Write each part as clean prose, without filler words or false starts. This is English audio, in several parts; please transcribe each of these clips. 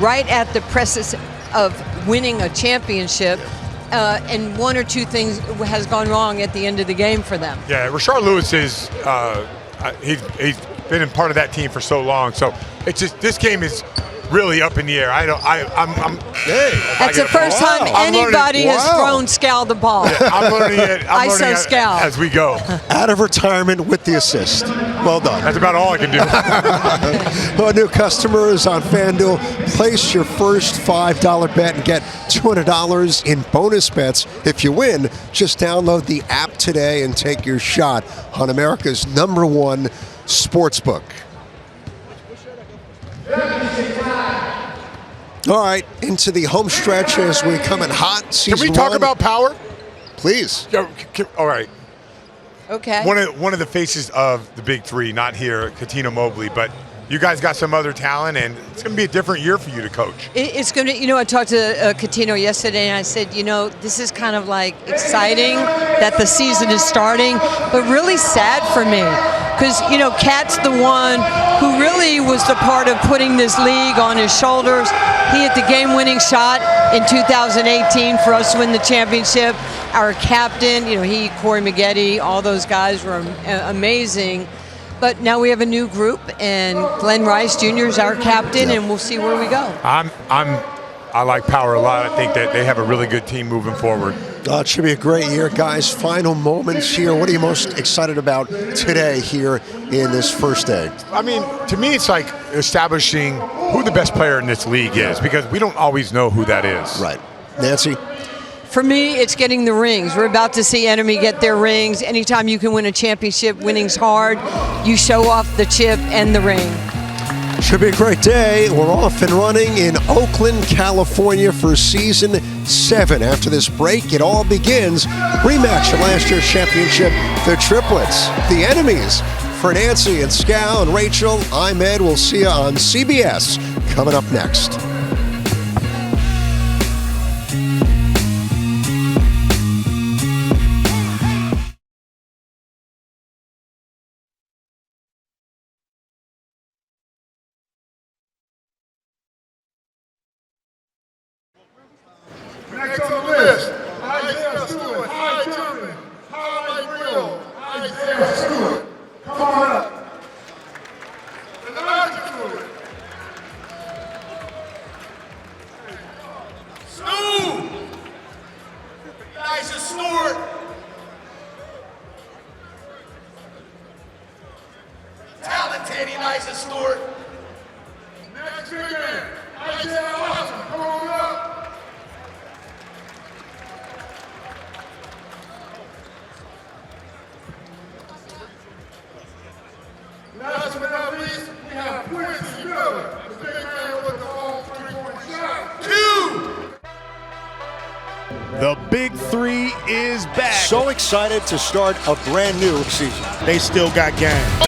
right at the precipice of winning a championship, and one or two things has gone wrong at the end of the game for them. Yeah, Rashard Lewis is he's been in part of that team for so long. So it's just this game is really up in the air. That's the first time anybody has thrown Scal the ball. Yeah, I'm learning it. Scal As we go. Out of retirement with the assist. Well done. That's about all I can do. Well, new customers on FanDuel, place your first $5 bet and get $200 in bonus bets. If you win, just download the app today and take your shot on America's #1 sportsbook. All right, into the home stretch as we come in hot. Can we talk about power? Please. All right. Okay. One of the faces of the Big Three, not here, Katino Mobley, but you guys got some other talent, and it's going to be a different year for you to coach. It's going to, I talked to Katino yesterday, and I said, this is kind of like exciting that the season is starting, but really sad for me. Because, Kat's the one who really was the part of putting this league on his shoulders. He hit the game-winning shot in 2018 for us to win the championship. Our captain, he, Corey Maggette, all those guys were amazing. But now we have a new group, and Glenn Rice Jr. is our captain, and we'll see where we go. I like Power a lot. I think that they have a really good team moving forward. It should be a great year, guys. Final moments here. What are you most excited about today here in this first day? I mean, to me, it's like establishing who the best player in this league is, because we don't always know who that is. Right. Nancy? For me, it's getting the rings. We're about to see Enemy get their rings. Anytime you can win a championship, winning's hard. You show off the chip and the ring. Should be a great day. We're off and running in Oakland, California for season 7. After this break, it all begins. Rematch of last year's championship, the Triplets, the enemies. For Nancy and Scal and Rachel, I'm Ed. We'll see you on CBS coming up next. Next on the list, Isaiah Stewart, high jumping, highlight reel, Isaiah Stewart. Come on up. Elijah Stewart. Stu! Elijah Stewart. Talented Elijah Stewart. Next man, Isaiah Watson. Come on up. Last but not least, we have Quincy Miller, the big man with the long three-point shot. 2! The Big Three is back. So excited to start a brand new season. They still got game.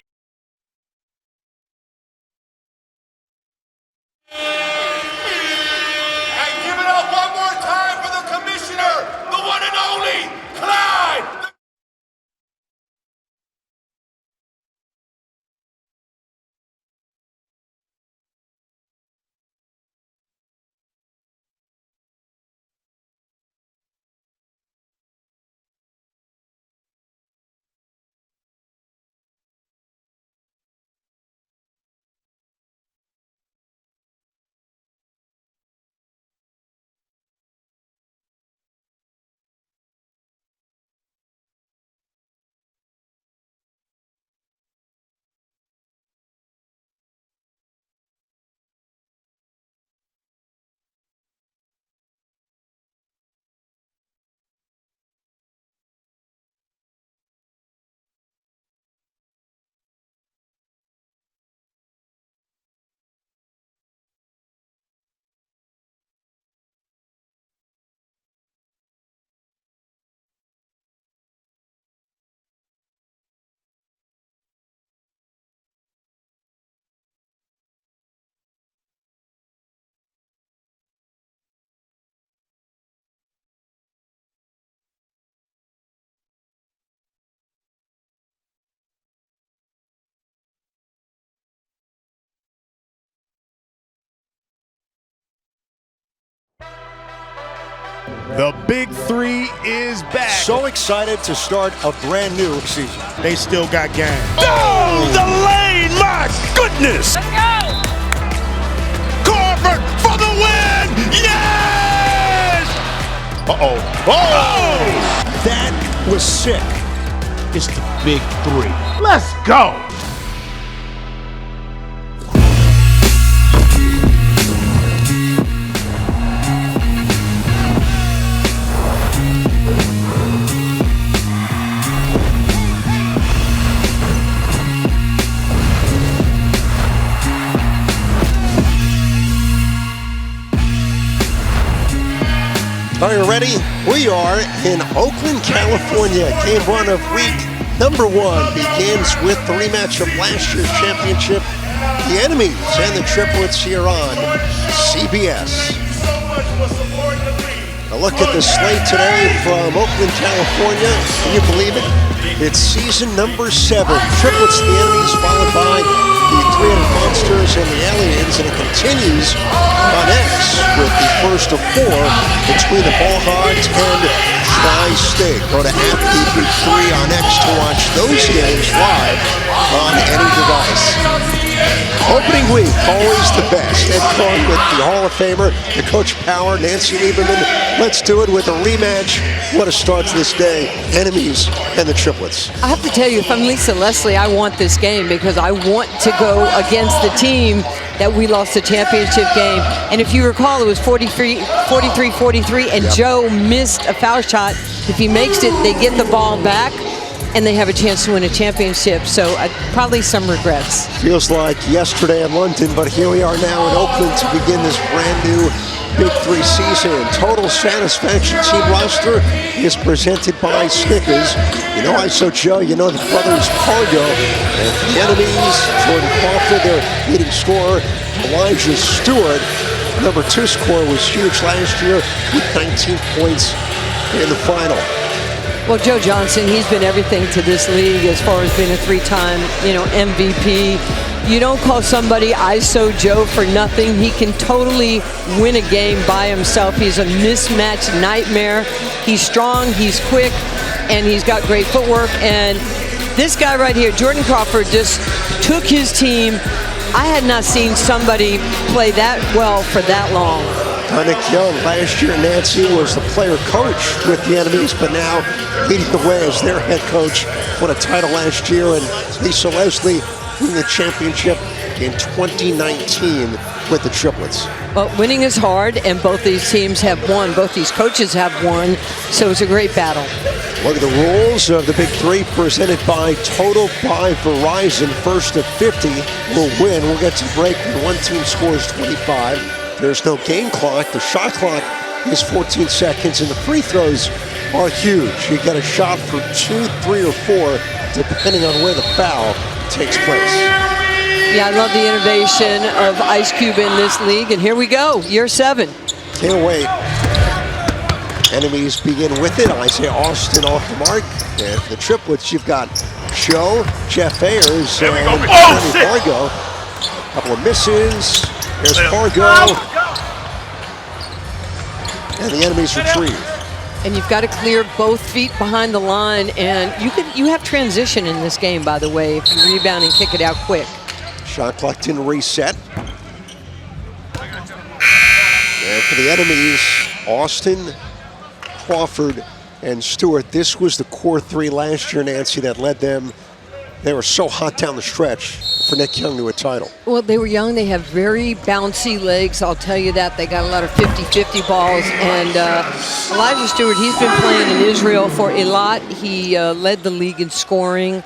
The Big 3 is back. So excited to start a brand new season. They still got game. Down the lane, my goodness! Let's go! Crawford for the win! Yes! Uh-oh. Oh! That was sick. It's the Big 3. Let's go! Are you ready? We are in Oakland, California. Game one of week number 1 begins with the rematch of last year's championship. The enemies and the triplets here on CBS. A look at the slate today from Oakland, California. Can you believe it? It's season number 7. Triplets, the enemies, followed by the 300 Monsters and the Aliens, and it continues on X with the first of 4 between the Ball Hogs and Tri-State. Go to @BIG3 on X to watch those games live on any device. Opening week, always the best. Ed Cohen with the Hall of Famer, the Coach Power, Nancy Lieberman. Let's do it with a rematch. What a start to this day. Enemies and the triplets. I have to tell you, if I'm Lisa Leslie, I want this game because I want to go against the team that we lost the championship game. And if you recall, it was 43-43, and Joe missed a foul shot. If he makes it, they get the ball back, and they have a chance to win a championship. So probably some regrets. Feels like yesterday in London, but here we are now in Oakland to begin this brand new Big 3 season. Total Satisfaction team roster is presented by Snickers. You know ISO Joe, you know the brothers Cargo. And for the enemies, Jordan Crawford, their leading scorer, Elijah Stewart. Number 2 scorer was huge last year with 19 points in the final. Well, Joe Johnson, he's been everything to this league as far as being a 3-time, MVP. You don't call somebody ISO Joe for nothing. He can totally win a game by himself. He's a mismatch nightmare. He's strong, he's quick, and he's got great footwork. And this guy right here, Jordan Crawford, just took his team. I had not seen somebody play that well for that long. Nick Young, last year Nancy was the player coach with the enemies, but now leading the way as their head coach. Won a title last year, and Lisa Leslie winning the championship in 2019 with the triplets. Well, winning is hard, and both these teams have won. Both these coaches have won, so it's a great battle. Look at the rules of the Big 3 presented by Total by Verizon. First to 50 will win. We'll get to break when one team scores 25. There's no game clock. The shot clock is 14 seconds, and the free throws are huge. You get a shot for 2, 3, or 4, depending on where the foul takes place. Yeah, I love the innovation of Ice Cube in this league, and here we go, year 7. Can't wait. Enemies begin with it. Isaiah Austin off the mark. And for the triplets, you've got Joe, Jeff Ayers, and Johnny Fargo. Couple of misses. There's Fargo. And the enemies retrieve. And you've got to clear both feet behind the line, and you have transition in this game, by the way, if you rebound and kick it out quick. Shot clock didn't reset. And for the enemies, Austin, Crawford, and Stewart. This was the core 3 last year, Nancy, that led them. They were so hot down the stretch for Nick Young to a title. Well, they were young. They have very bouncy legs, I'll tell you that. They got a lot of 50-50 balls. And Elijah Stewart, he's been playing in Israel for a lot. He led the league in scoring.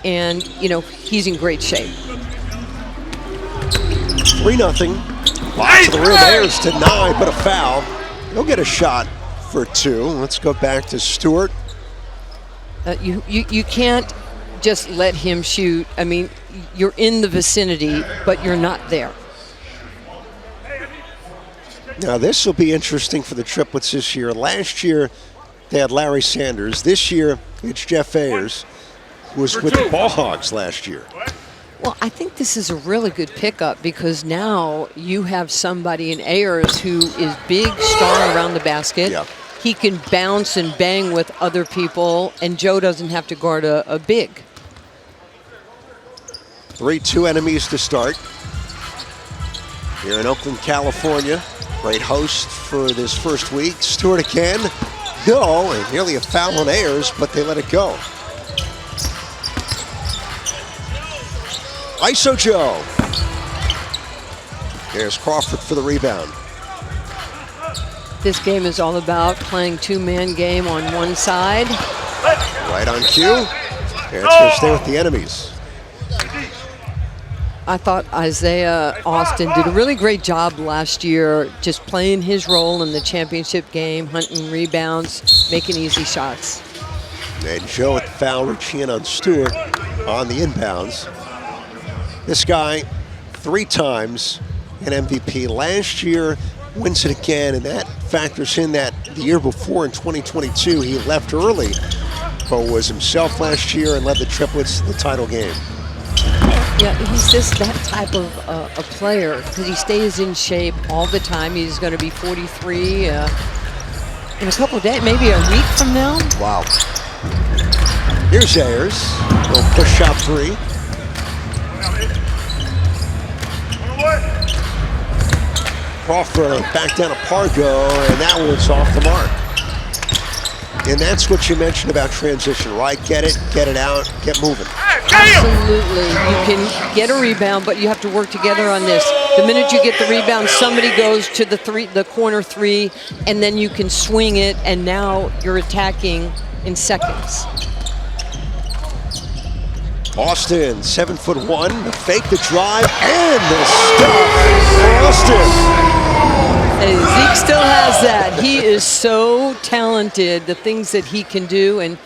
And, he's in great shape. 3-0. Lots of the rim. Ayers denied, but a foul. He'll get a shot for 2. Let's go back to Stewart. You can't just let him shoot. I mean, you're in the vicinity, but you're not there. Now, this will be interesting for the triplets this year. Last year, they had Larry Sanders. This year, it's Jeff Ayers, who was with the Ball Hogs last year. Well, I think this is a really good pickup because now you have somebody in Ayers who is big, strong around the basket. Yeah. He can bounce and bang with other people, and Joe doesn't have to guard a big. 3-2 enemies to start. Here in Oakland, California. Great host for this first week. Stewart again. No, and nearly a foul on Ayers, but they let it go. ISO Joe. There's Crawford for the rebound. This game is all about playing two-man game on one side. Right on cue. And it's going to stay with the enemies. I thought Isaiah Austin did a really great job last year just playing his role in the championship game, hunting rebounds, making easy shots. And Joe with the foul, reaching in on Stewart on the inbounds. This guy, 3 times an MVP. Last year, wins it again, and that factors in that the year before in 2022, he left early, but was himself last year and led the Triplets to the title game. Yeah, he's just that type of a player because he stays in shape all the time. He's going to be 43 in a couple of days, maybe a week from now. Wow. Here's Ayers. Little push shot 3. Crawford back down to Pargo, and that one's off the mark. And that's what you mentioned about transition, right? Get it out, get moving. Absolutely. You can get a rebound, but you have to work together on this. The minute you get the rebound, somebody goes to the corner 3, and then you can swing it, and now you're attacking in seconds. Austin, 7'1", the fake, the drive, and the stuff for Austin. And Zeke still has that. He is so talented, the things that he can do. And,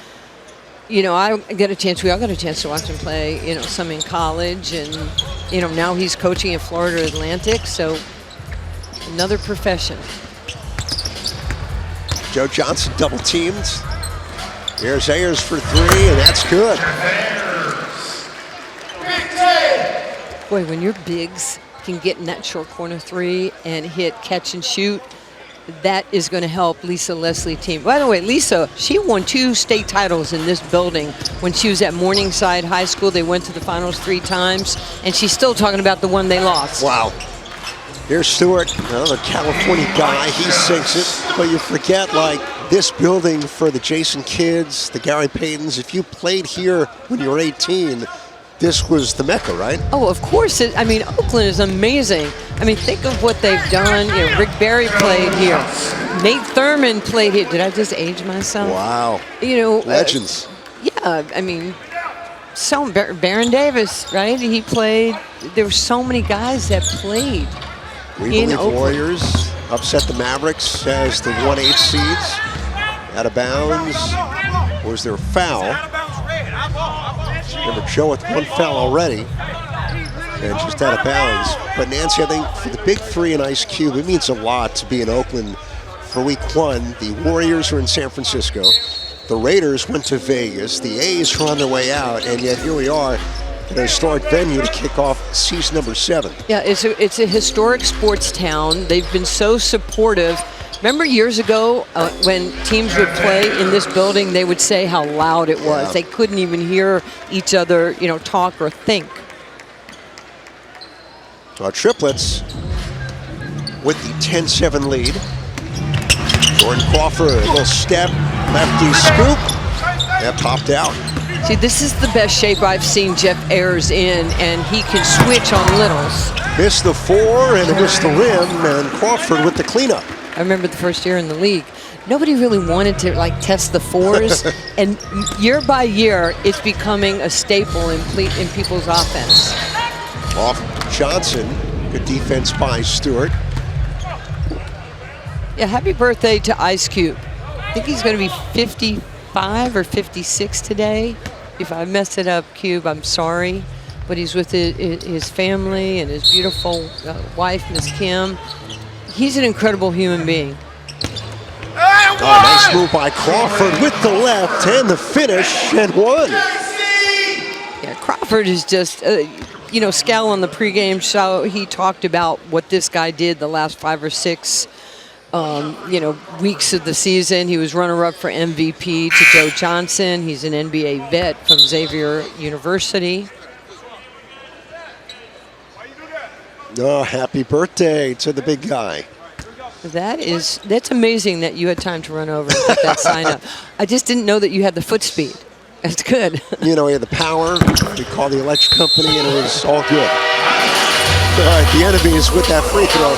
we all got a chance to watch him play, some in college. And, now he's coaching at Florida Atlantic. So another profession. Joe Johnson double teamed. Here's Ayers for 3, and that's good. Boy, when your bigs can get in that short corner 3 and hit catch and shoot, that is going to help Lisa Leslie team. By the way, Lisa, she won 2 state titles in this building when she was at Morningside High School. They went to the finals 3 times, and she's still talking about the one they lost. Wow. Here's Stewart, another California guy. He sinks it, but you forget, this building for the Jason kids, the Gary Paytons, if you played here when you were 18, this was the Mecca, right? Oh, of course. Oakland is amazing. Think of what they've done. Rick Barry played here. Nate Thurman played here. Did I just age myself? Wow. Legends. Baron Davis, right? He played. There were so many guys that played. We believe Warriors upset the Mavericks as the 1-8 seeds. Out of bounds. Was there a foul? Remember, Joe with 1 foul already, and just out of bounds. But Nancy, I think for the BIG3 and Ice Cube, it means a lot to be in Oakland for week 1. The Warriors are in San Francisco. The Raiders went to Vegas. The A's are on their way out, and yet here we are in a historic venue to kick off season number 7. Yeah, it's a historic sports town. They've been so supportive. Remember years ago when teams would play in this building, they would say how loud it was. Yeah. They couldn't even hear each other, talk or think. Our Triplets with the 10-7 lead. Jordan Crawford, a little step, lefty scoop, that popped out. See, this is the best shape I've seen Jeff Ayers in, and he can switch on littles. Missed the 4 and missed the rim, and Crawford with the cleanup. I remember the first year in the league, nobody really wanted to test the 4s, and year by year, it's becoming a staple in people's offense. Off Johnson, good defense by Stewart. Yeah, happy birthday to Ice Cube. I think he's going to be 55 or 56 today. If I messed it up, Cube, I'm sorry. But he's with his family and his beautiful wife, Miss Kim. He's an incredible human being. Oh, nice move by Crawford with the left and the finish, and 1. Yeah, Crawford is just, you know, Scal on the pregame show, he talked about what this guy did the last 5 or 6 you know, weeks of the season. He was runner-up for MVP to Joe Johnson. He's an NBA vet from Xavier University. Oh, happy birthday to the big guy. That's amazing that you had time to run over and put that sign up. I just didn't know that you had the foot speed. That's good. You know, he had the power. We called the electric company, and it was all good. All right, the enemies with that free throw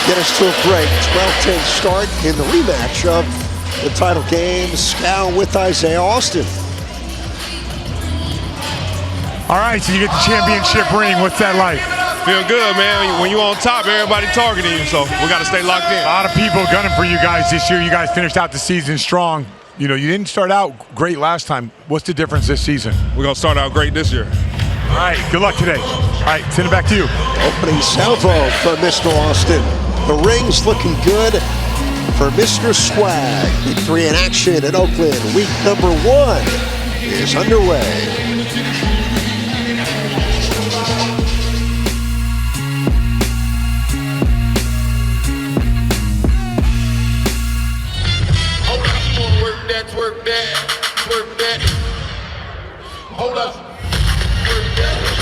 get us to a break. 12-10 start in the rematch of the title game. Scal with Isaiah Austin. All right, so you get the championship ring. What's that like? Feel good, man. When you're on top, everybody targeting you, so we got to stay locked in. A lot of people gunning for you guys this year. You guys finished out the season strong. You know, you didn't start out great last time. What's the difference this season? We're going to start out great this year. All right, good luck today. All right, send it back to you. Opening salvo for Mr. Austin. The ring's looking good for Mr. Swag. Big 3 in action in Oakland. Week number 1 is underway. Work that. Hold up. Work that.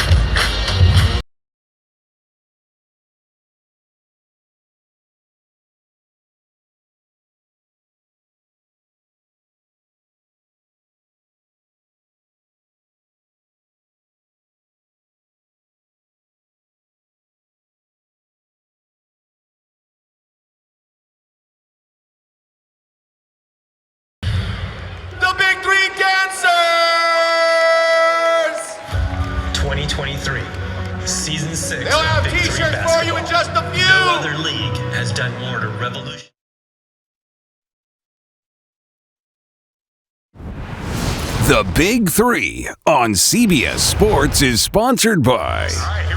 The Big 3 dancers! 2023, season 6. They'll have Big 3 t-shirts for you in just a few! No other league has done more to revolution. The Big 3 on CBS Sports is sponsored by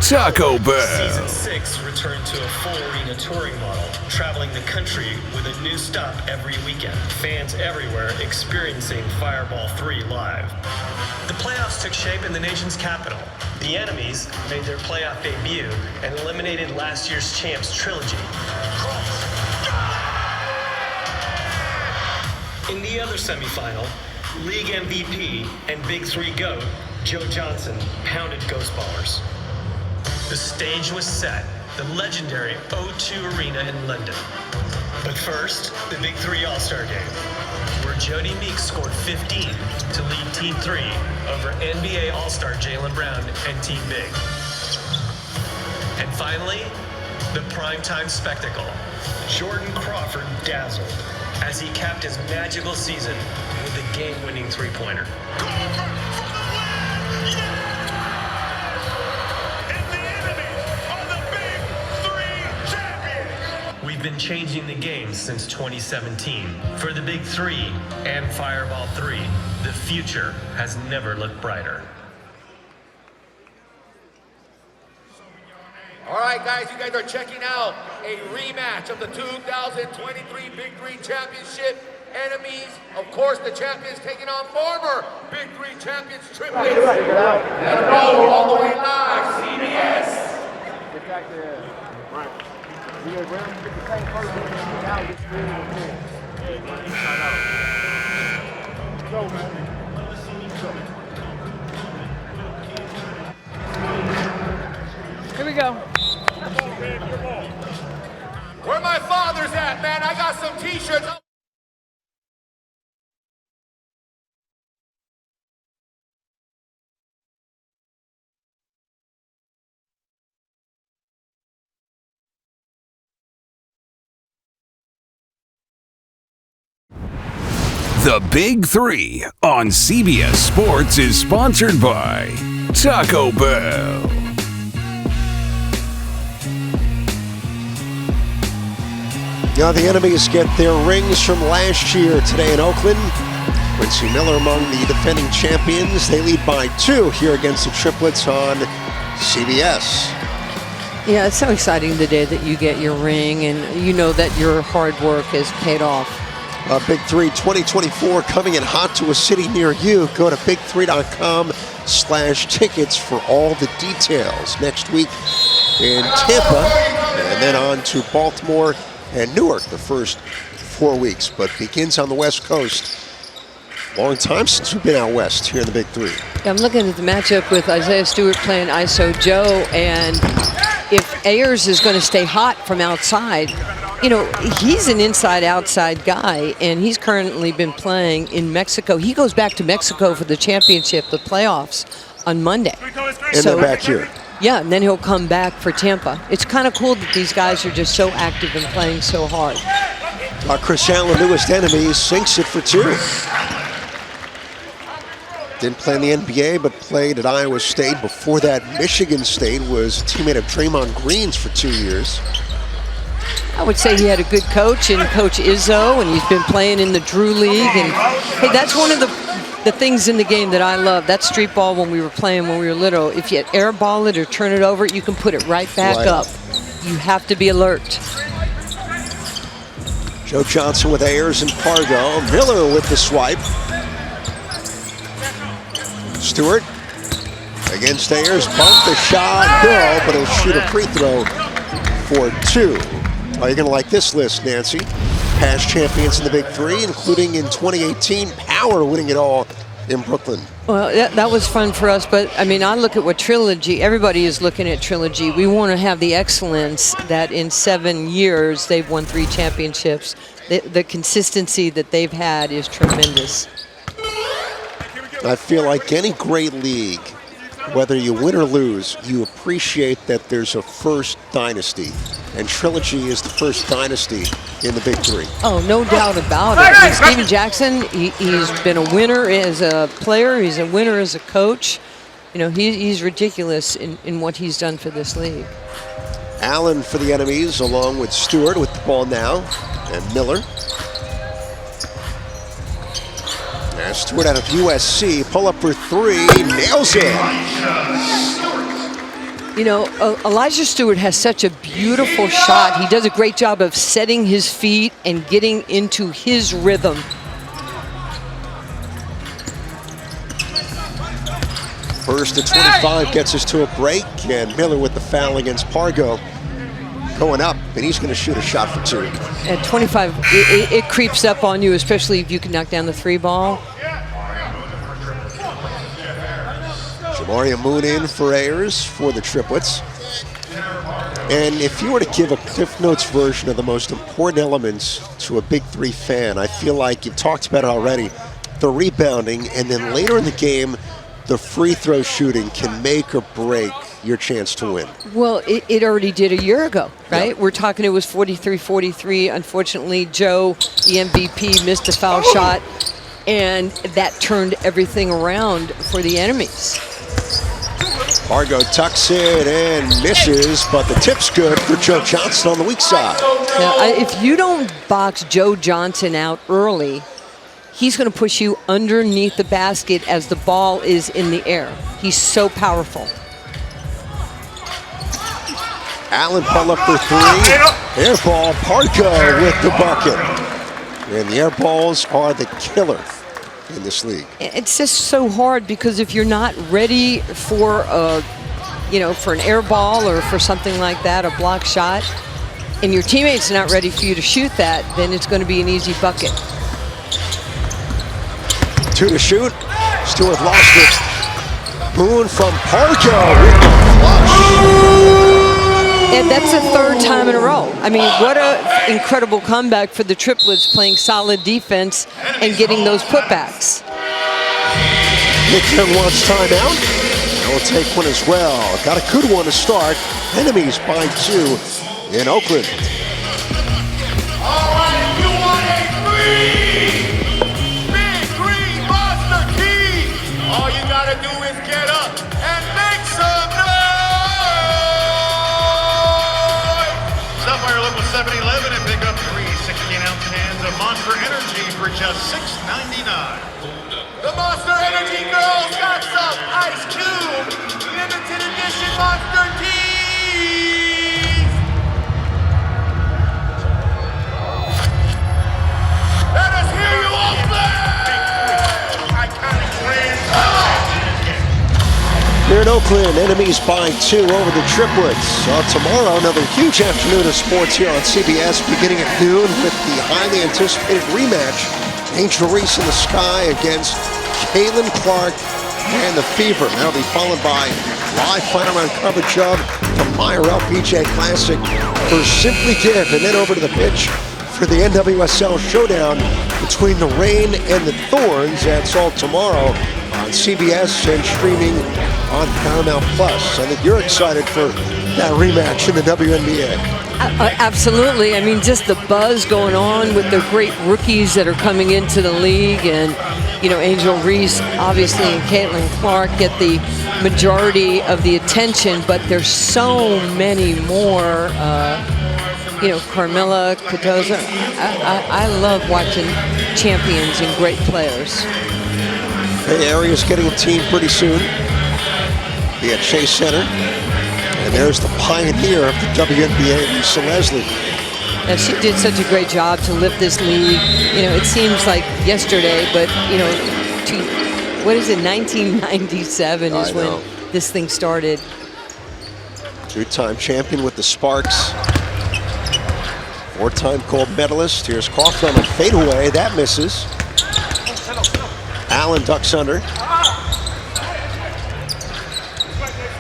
Taco Bell. Season 6 returned to a full arena touring model, traveling the country with a new stop every weekend. Fans everywhere experiencing Fireball 3 live. The playoffs took shape in the nation's capital. The enemies made their playoff debut and eliminated last year's champs trilogy. In the other semifinal, League MVP and Big 3 GOAT, Joe Johnson, pounded Ghost Ballers. The stage was set, the legendary O2 Arena in London. But first, the Big 3 All-Star Game, where Jody Meeks scored 15 to lead Team 3 over NBA All-Star Jaylen Brown and Team Big. And finally, the primetime spectacle. Jordan Crawford dazzled as he capped his magical season with a game-winning three-pointer. We've been changing the game since 2017. For the Big 3 and Fireball 3, the future has never looked brighter. All right, guys, you guys are checking out a rematch of the 2023 Big 3 Championship enemies. Of course, the champions taking on former Big 3 champions, Triplets. And roll all the way live, CBS. Get back there. Right. We're going to get the same person now. Get screwed with me. Go, man. Here we go. Where my father's at, man? I got some t-shirts. The Big 3 on CBS Sports is sponsored by Taco Bell. Now the enemies get their rings from last year today in Oakland. Quincy Miller among the defending champions. They lead by 2 here against the Triplets on CBS. Yeah, it's so exciting the day that you get your ring and you know that your hard work has paid off. Big 3 2024 coming in hot to a city near you. Go to big3.com Tickets for all the details. Next week in Tampa, and then on to Baltimore and Newark the first 4 weeks, but begins on the West Coast. Long time since we've been out west here in the Big Three. I'm looking at the matchup with Isaiah Stewart playing ISO Joe, and if Ayers is going to stay hot from outside, you know, he's an inside-outside guy, and he's currently been playing in Mexico. He goes back to Mexico for the championship, the playoffs, on Monday. And they're back here. Yeah, and then he'll come back for Tampa. It's kind of cool that these guys are just so active and playing so hard. Chris Allen, newest enemy, sinks it for 2. Didn't play in the NBA, but played at Iowa State. Before that, Michigan State, was a teammate of Draymond Green's for 2 years. I would say he had a good coach in Coach Izzo, and he's been playing in the Drew League. And hey, that's one of the things in the game that I love. That street ball when we were playing when we were little. If you airball it or turn it over, you can put it right back up. You have to be alert. Joe Johnson with Ayers and Pargo. Miller with the swipe. Stewart against Ayers, bumped the shot, no, but he'll shoot a free throw for 2. Oh, you're gonna like this list, Nancy. Past champions in the Big Three, including in 2018, Power winning it all in Brooklyn. Well, that was fun for us, but I mean, I look at what Trilogy, everybody is looking at Trilogy. We want to have the excellence that in 7 years they've won 3 championships. The consistency that they've had is tremendous. I feel like any great league, whether you win or lose, you appreciate that there's a first dynasty. And Trilogy is the first dynasty in the Big Three. Oh, no doubt about it. I mean, Steven Jackson, he's been a winner as a player. He's a winner as a coach. You know, he's ridiculous in what he's done for this league. Allen for the enemies, along with Stewart with the ball now, and Miller. Stewart out of USC, pull up for 3, nails it. You know, Elijah Stewart has such a beautiful shot. He does a great job of setting his feet and getting into his rhythm. First to 25 gets us to a break, and Miller with the foul against Pargo. Going up, and he's going to shoot a shot for 2. At 25, it creeps up on you, especially if you can knock down the 3 ball. Jamaria Moon in for Ayers for the Triplets. And if you were to give a Cliff Notes version of the most important elements to a Big Three fan, I feel like you've talked about it already. The rebounding, and then later in the game, the free throw shooting can make or break your chance to win. Well, it already did a year ago, right? Yep. We're talking it was 43-43. Unfortunately, Joe, the MVP, missed a foul shot, and that turned everything around for the enemies. Pargo tucks it and misses, but the tip's good for Joe Johnson on the weak side. Now, if you don't box Joe Johnson out early, he's going to push you underneath the basket as the ball is in the air. He's so powerful. Allen pull up for 3. Air ball, Pargo with the bucket. And the air balls are the killer in this league. It's just so hard because if you're not ready for for an air ball or for something like that, a block shot, and your teammate's not ready for you to shoot that, then it's going to be an easy bucket. 2 to shoot. Stewart lost it. Boone from Pargo with the flush. And that's the 3rd time in a row. I mean, what an incredible comeback for the Triplets, playing solid defense and getting those putbacks. Nick Young wants timeout. He'll take one as well. Got a good one to start. Enemies by 2 in Oakland. All right, you want a free Big 3 Monster Key. All you gotta do is get up and make some noise. Stop by your local 7-Eleven and pick up 3 16-ounce cans of Monster Energy for just $6.99. The Monster Energy girls got some Ice Cube limited edition Monster Keys. Let us hear you all play. Iconic brand. in Oakland. Enemies by 2 over the Triplets. Tomorrow, another huge afternoon of sports here on CBS, beginning at noon with the highly anticipated rematch. Angel Reese in the sky against Caitlin Clark and the Fever. That'll be followed by live final round coverage of the Meyer LPGA Classic for Simply Give, and then over to the pitch for the NWSL showdown between the Rain and the Thorns. That's all tomorrow on CBS and streaming on Paramount Plus. I think you're excited for that rematch in the WNBA. Absolutely. I mean, just the buzz going on with the great rookies that are coming into the league, and Angel Reese, obviously, and Caitlin Clark get the majority of the attention, but there's so many more. Carmela, Cardozo. I love watching champions and great players. Bay Area's getting a team pretty soon. Be at Chase Center. And there's the pioneer of the WNBA, Lisa Leslie. Now, she did such a great job to lift this league. It seems like yesterday, but, what is it, 1997 is when this thing started. Two-time champion with the Sparks. Four-time gold medalist. Here's Crawford on a fadeaway. That misses. Allen ducks under.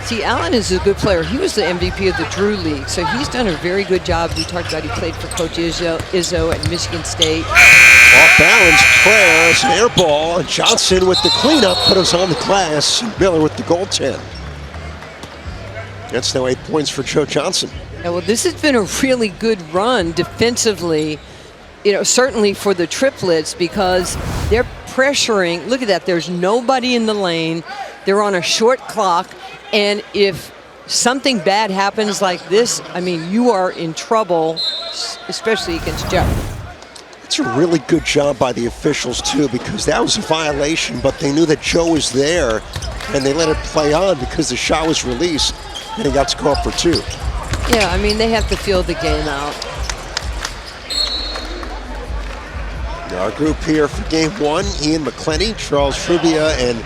See, Allen is a good player. He was the MVP of the Drew League, so he's done a very good job. We talked about he played for Coach Izzo at Michigan State. Off balance, Claire's an air ball. Johnson with the cleanup, but it was on the glass. Miller with the goaltend. That's now 8 points for Joe Johnson. Yeah, well, this has been a really good run defensively, certainly for the Triplets, because they're pressuring. Look at that. There's nobody in the lane. They're on a short clock. And if something bad happens like this, I mean, you are in trouble, especially against Joe. It's a really good job by the officials, too, because that was a violation, but they knew that Joe was there, and they let it play on because the shot was released, and he got to go up for 2. Yeah, I mean, they have to feel the game out. Our group here for game 1, Ian McClenny, Charles Frubia, and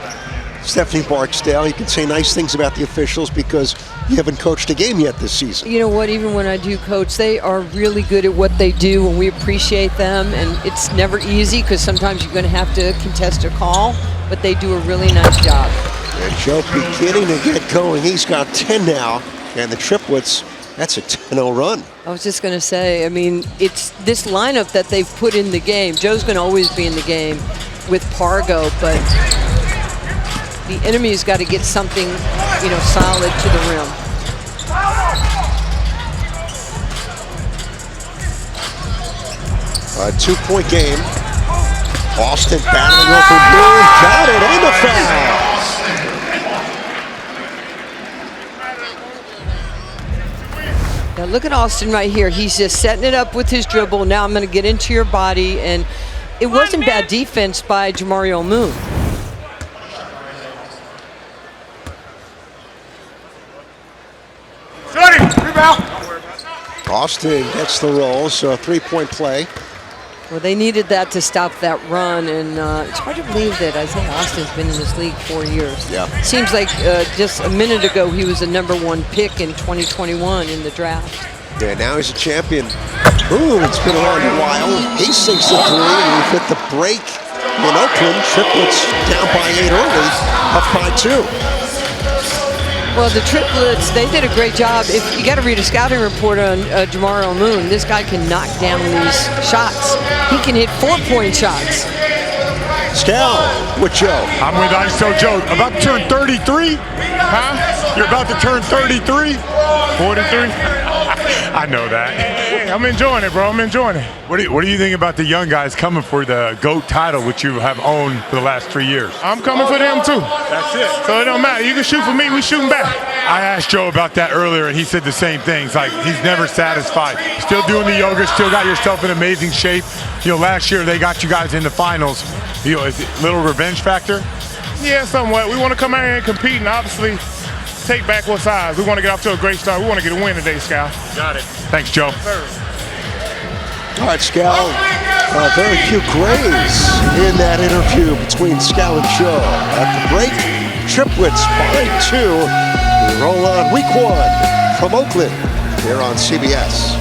Stephanie Barksdale. You can say nice things about the officials because you haven't coached a game yet this season. You know what, even when I do coach, they are really good at what they do, and we appreciate them. And it's never easy because sometimes you're going to have to contest a call, but they do a really nice job. And Joe beginning to get going. He's got 10 now, and the Triplets, that's a 10-0 run. I was just going to say, I mean, it's this lineup that they've put in the game. Joe's going to always be in the game with Pargo, but the enemy's got to get something, solid to the rim. A 2-point game. Austin battling over Moore, got it, and the foul. Now look at Austin right here. He's just setting it up with his dribble. Now I'm going to get into your body, and it wasn't bad defense by Jamario Moon. Austin gets the roll, so a 3-point play. Well, they needed that to stop that run, and it's hard to believe that Isaiah Austin's been in this league 4 years. Yeah. Seems like just a minute ago he was the #1 pick in 2021 in the draft. Yeah, now he's a champion. Ooh, it's been around a while. He sinks the 3, and we've hit the break in Oakland. Triplets down by 8 early, up by 2. Well, the Triplets, they did a great job. If you got to read a scouting report on Jamario Moon, this guy can knock down these shots. He can hit 4-point shots. Scal with Joe. I'm with ISO Joe. About to turn 33? Huh? You're about to turn 33? 43. I know that. Hey, I'm enjoying it, bro. I'm enjoying it. What do you think about the young guys coming for the GOAT title, which you have owned for the last 3 years? I'm coming for them, too. That's it. So it don't matter. You can shoot for me, we shooting back. I asked Joe about that earlier, and he said the same thing. It's like he's never satisfied. Still doing the yoga, still got yourself in amazing shape. Last year they got you guys in the finals. Is it a little revenge factor? Yeah, somewhat. We want to come out here and compete, and obviously take back what's ours. We want to get off to a great start. We want to get a win today, Scal. Got it. Thanks, Joe. All right, Scal. Very few grays in that interview between Scal and Joe. At the break, Triplets by 2. We roll on week 1 from Oakland here on CBS.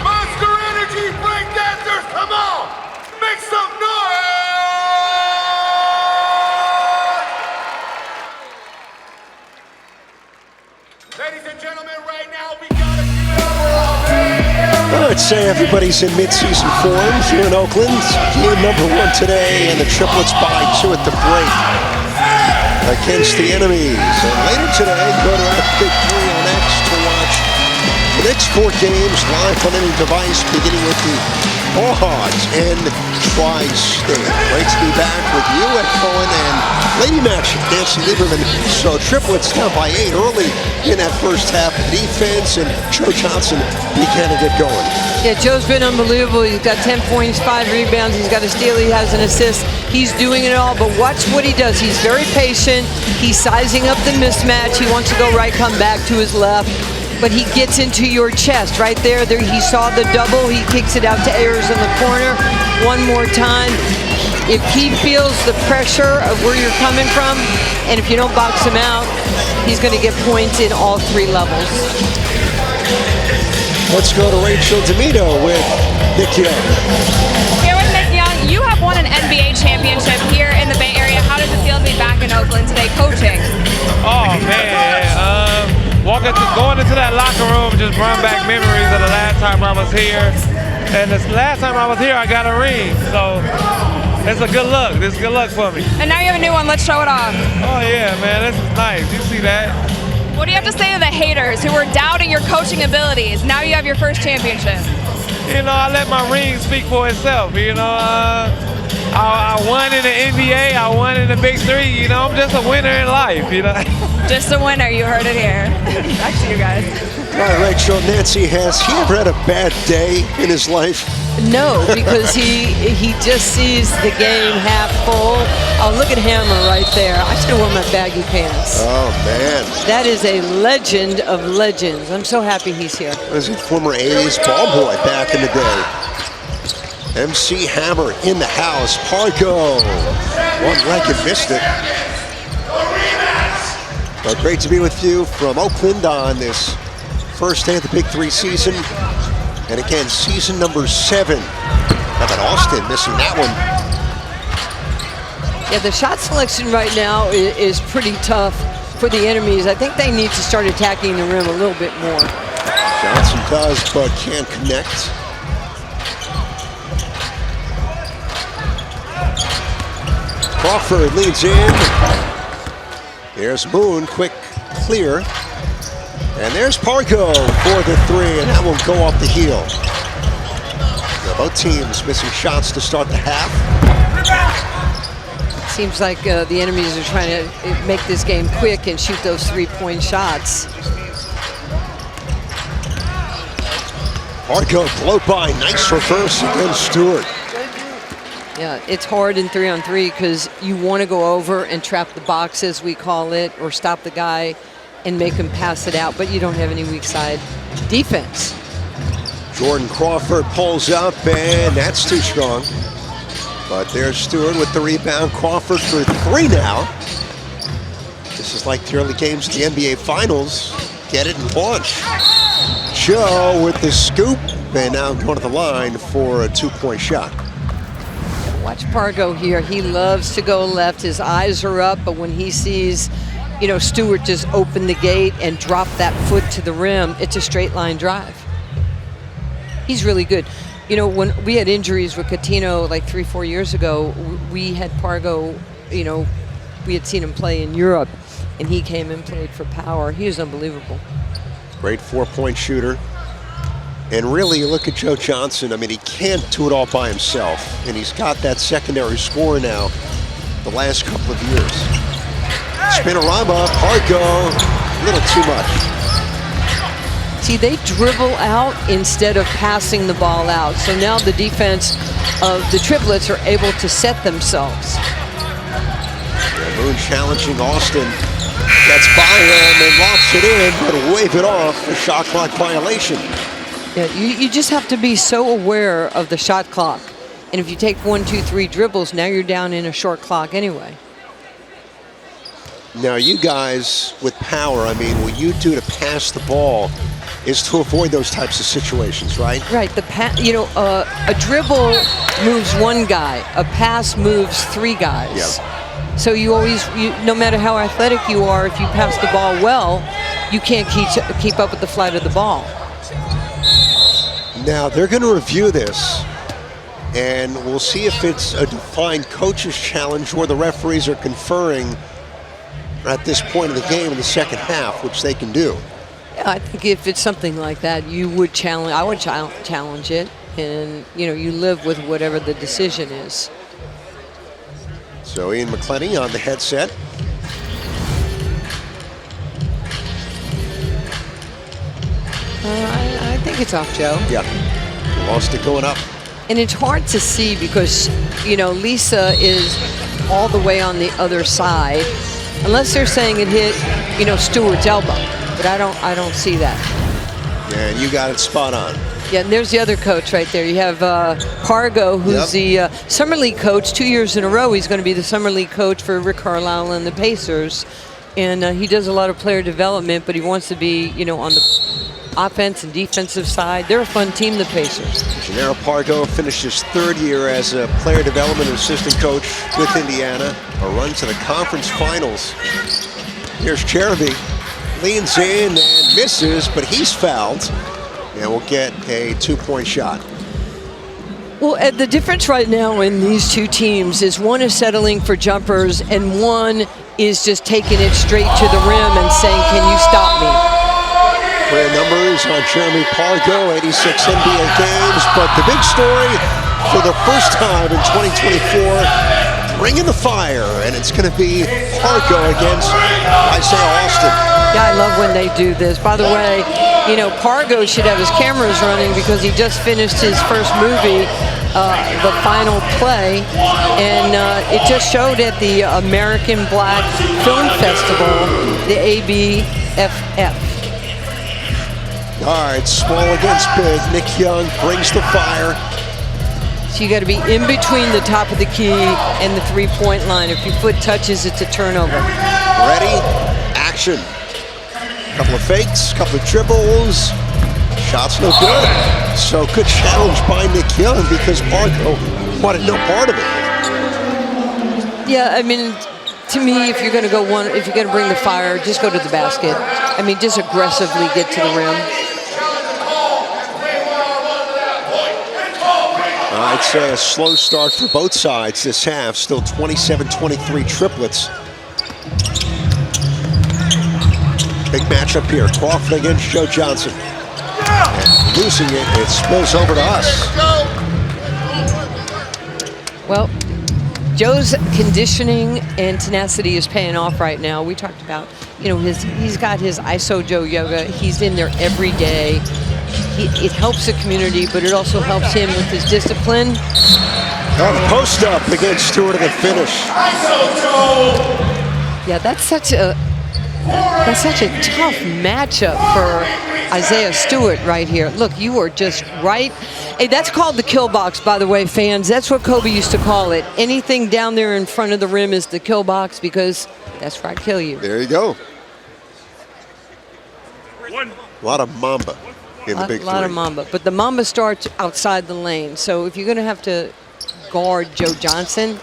Monster Energy break dancers, come on! Make some noise! Ladies and gentlemen, right now we gotta give it up. I'd say everybody's in mid-season form here in Oakland. Game number 1 today, and the Triplets by 2 at the break against the enemies. And later today, go to our Big 3 on X to watch the next 4 games live on any device, beginning with the Ball Hogs and Tri-State. Great to be back with you at Cohen and Lady Match, Nancy Lieberman. So Triplets down by 8 early in that first half of defense, and Joe Johnson began to get going. Yeah, Joe's been unbelievable. He's got 10 points, 5 rebounds. He's got a steal. He has an assist. He's doing it all, but watch what he does. He's very patient. He's sizing up the mismatch. He wants to go right, come back to his left. But he gets into your chest right there. He saw the double. He kicks it out to Ayers in the corner. One more time. If he feels the pressure of where you're coming from, and if you don't box him out, he's going to get points in all 3 levels. Let's go to Rachel D'Amito with Nick Young. Here with Nick Young, you have won an NBA championship here in the Bay Area. How does it feel to be back in Oakland today coaching? Oh, man. Going into that locker room just brought back memories of the last time I was here. And this last time I was here, I got a ring. So it's a good look. This is good luck for me. And now you have a new one. Let's show it off. Oh, yeah, man. This is nice. You see that? What do you have to say to the haters who were doubting your coaching abilities? Now you have your first championship. You know, I let my ring speak for itself. You know, I won in the NBA. I won in the Big 3. You know, I'm just a winner in life, you know. Just a winner. You heard it here. Back to you guys. All right, Rachel, Nancy, has he ever had a bad day in his life? No, because he just sees the game half full. Oh, look at Hammer right there. I should have worn my baggy pants. Oh, man. That is a legend of legends. I'm so happy he's here. Was he former 80s ball boy back in the day? MC Hammer in the house. Pargo. One leg and missed it. But great to be with you from Oakland on this first day of the Big 3 season. And again, season number 7. How about Austin missing that one? Yeah, the shot selection right now is pretty tough for the enemies. I think they need to start attacking the rim a little bit more. Johnson does, but can't connect. Crawford leads in. There's Moon, quick clear. And there's Pargo for the 3, and that will go off the heel. Now both teams missing shots to start the half. Seems like the enemies are trying to make this game quick and shoot those 3-point shots. Pargo float by, nice reverse against Stewart. Yeah, it's hard in 3-on-3 because you want to go over and trap the box, as we call it, or stop the guy and make him pass it out, but you don't have any weak side defense. Jordan Crawford pulls up, and that's too strong. But there's Stewart with the rebound. Crawford for 3 now. This is like the early games of the NBA Finals. Get it and launch. Joe with the scoop, and now going to the line for a 2-point shot. Watch Pargo here. He loves to go left. His eyes are up, but when he sees, you know, Stewart just open the gate and drop that foot to the rim, it's a straight line drive. He's really good. You know, when we had injuries with Coutinho like 3-4 years ago, we had Pargo, you know, we had seen him play in Europe, and he came and played for Power. He was unbelievable. Great 4-point shooter. And really, you look at Joe Johnson, I mean, he can't do it all by himself. And he's got that secondary score now the last couple of years. Spinorama, Pargo, a little too much. See, they dribble out instead of passing the ball out. So now the defense of the Triplets are able to set themselves. Yeah, Moon challenging Austin. Gets by him and locks it in, but wave it off for shot clock violation. Yeah, you just have to be so aware of the shot clock. And if you take 1, 2, 3 dribbles, now you're down in a short clock anyway. Now, you guys with power, I mean, what you do to pass the ball is to avoid those types of situations, right? Right. A dribble moves one guy. A pass moves 3 guys. Yep. So you always, no matter how athletic you are, if you pass the ball well, you can't keep up with the flight of the ball. Now, they're going to review this, and we'll see if it's a defined coach's challenge or the referees are conferring at this point of the game in the second half, which they can do. I think if it's something like that, you would challenge. I would challenge it, and you live with whatever the decision is. So Ian McClenny on the headset. I think it's off, Joe. Yeah, lost it going up. And it's hard to see because Lisa is all the way on the other side, unless they're saying it hit Stewart's elbow. But I don't see that. Yeah, and you got it spot on. Yeah, and there's the other coach right there. You have Pargo, who's the Summer League coach. 2 years in a row, he's going to be the Summer League coach for Rick Carlisle and the Pacers. And he does a lot of player development, but he wants to be, on the offense and defensive side. They're a fun team, the Pacers. Gennaro Pargo finished his 3rd year as a player development assistant coach with Indiana. A run to the conference finals. Here's Cheruby. Leans in and misses, but he's fouled. And we'll get a 2-point shot. Well, the difference right now in these two teams is one is settling for jumpers and one is just taking it straight to the rim and saying, can you stop me? Career numbers on Jeremy Pargo, 86 NBA games, but the big story for the first time in 2024, bringing the fire, and it's going to be Pargo against Isaiah Austin. Yeah, I love when they do this. By the way, Pargo should have his cameras running because he just finished his first movie, The Final Play, and it just showed at the American Black Film Festival, the ABFF. All right, small against big. Nick Young brings the fire. So you got to be in between the top of the key and the 3-point line. If your foot touches, it's a turnover. Ready, action. Couple of fakes, couple of dribbles. Shots no good. So good challenge by Nick Young because Pargo wanted no part of it. Yeah, I mean, to me, if you're going to bring the fire, just go to the basket. I mean, just aggressively get to the rim. I'd say a slow start for both sides this half. Still 27-23 Triplets. Big matchup here. Crawford against Joe Johnson. And losing it, it spills over to us. Well, Joe's conditioning and tenacity is paying off right now. We talked about, he's got his ISO Joe yoga. He's in there every day. It helps the community, but it also helps him with his discipline. On the post up against Stewart at the finish. Yeah, that's such a tough matchup for Isaiah Stewart right here. Look, you are just right. Hey, that's called the kill box, by the way, fans. That's what Kobe used to call it. Anything down there in front of the rim is the kill box because that's where I kill you. There you go. A lot of Mamba in the big three. A lot of Mamba. But the Mamba starts outside the lane. So if you're going to have to guard Joe Johnson,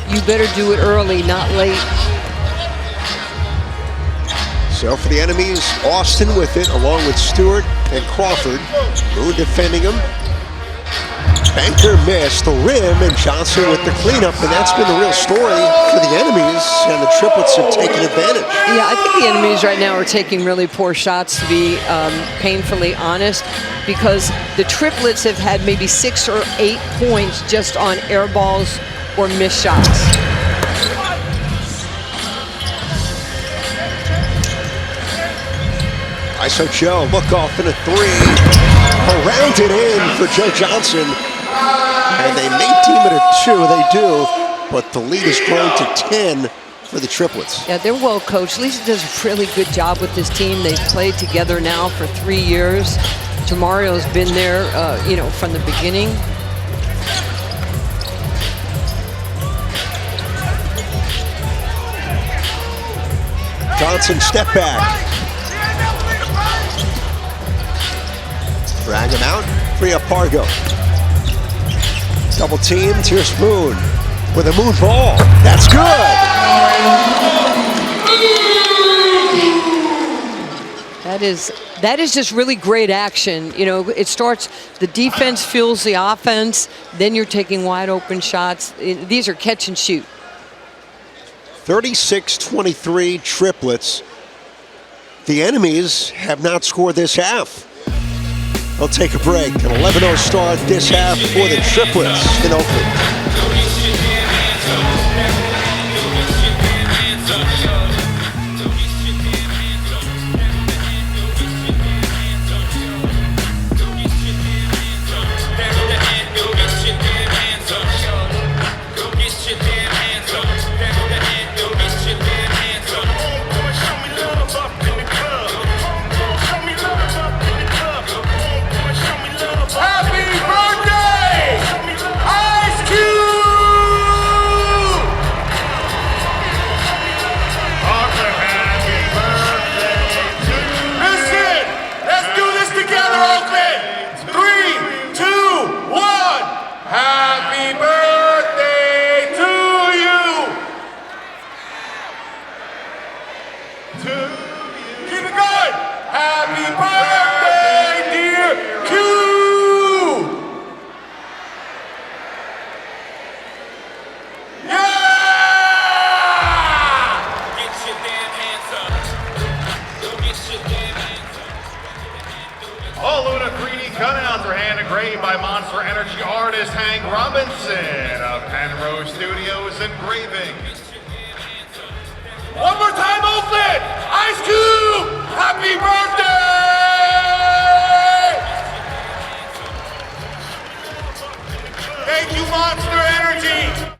you better do it early, not late. So for the enemies, Austin with it, along with Stewart and Crawford. Moon defending him. Banker missed the rim, and Johnson with the cleanup, and that's been the real story for the enemies, and the Triplets have taken advantage. Yeah, I think the enemies right now are taking really poor shots, to be painfully honest, because the Triplets have had maybe 6 or 8 points just on air balls or missed shots. ISO Joe, look off in a 3. Around it in for Joe Johnson. And they may deem it a 2, they do, but the lead has grown to 10 for the Triplets. Yeah, they're well coached. Lisa does a really good job with this team. They've played together now for 3 years. Jamario's been there, you know, from the beginning. Johnson step back. Drag him out, free up Pargo. Double teamed, here's Moon with a moon ball. That's good. That is just really great action. You know, it starts, the defense fuels the offense, then you're taking wide open shots. These are catch and shoot. 36-23 Triplets. The enemies have not scored this half. They'll take a break. An 11-0 start this half for the Triplets in Oakland. One more time, Oakland! Ice Cube! Happy birthday! Thank you, Monster Energy!